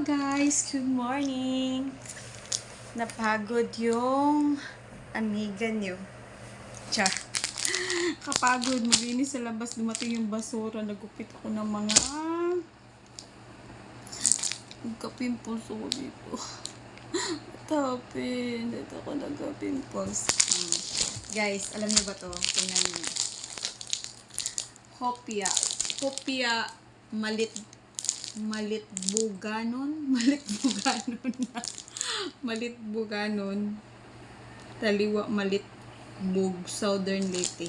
guys, good morning. Napagod yung amiga niyo. Char. Kapagod, maglinis sa labas, dumating yung basura, nagupit ako ng mga nagka-pimples ako dito. Tapin, dito ako nagka-pimples. Guys, alam niyo ba to? Tingnan niyo. Hopia Malitbuganon, Taliwa Malitbug, Southern Leyte.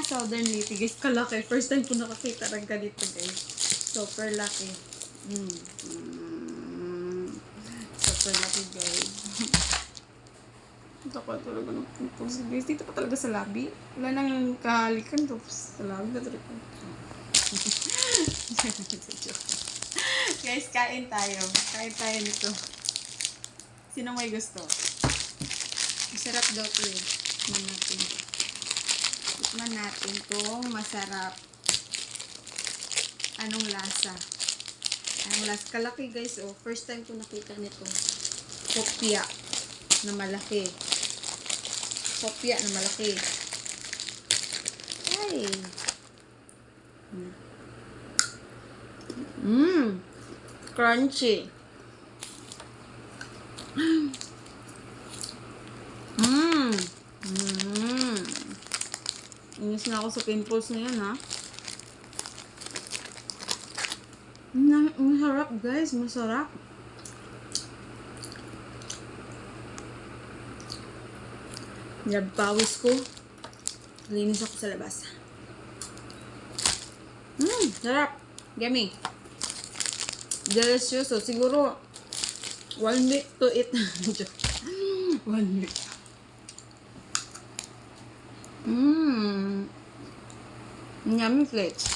Southern Leyte, guys, kalaki. First time ko nakakita ng ganito, guys. Super laki. Super laki, guys. Ito pa talaga ng pimples, guys. Dito pa talaga sa labi. Wala nang kahalikan to sa labi na talaga. Guys, kain tayo. Kain tayo nito. Sino may gusto? Masarap daw ito eh. Tikman natin kung masarap. Anong lasa? Anong lasa? Kalaki, guys. Oh, first time ko nakita nito. Hopia na malaki. Hopia na malaki. Ay. Crunchy. Inis na ako sa pimples na yan, ha. Masarap, guys. Masarap. Nagpawis ko. Linis ako sa labas. Sarap. Yummy. Delicious. So, siguro 1 week to eat. 1 week. Yummy flakes.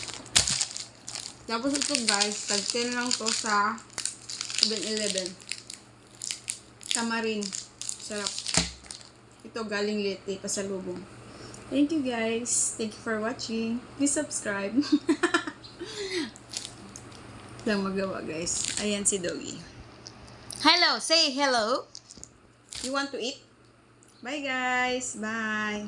Tapos ito, guys, tag 10 lang to sa 7-Eleven. Tamarin. Sarap. Ito galing Leyte, pasalubong. Thank you, guys. Thank you for watching. Please subscribe. Lang magawa, guys. Ayan si Doggy. Hello! Say hello! You want to eat? Bye, guys! Bye!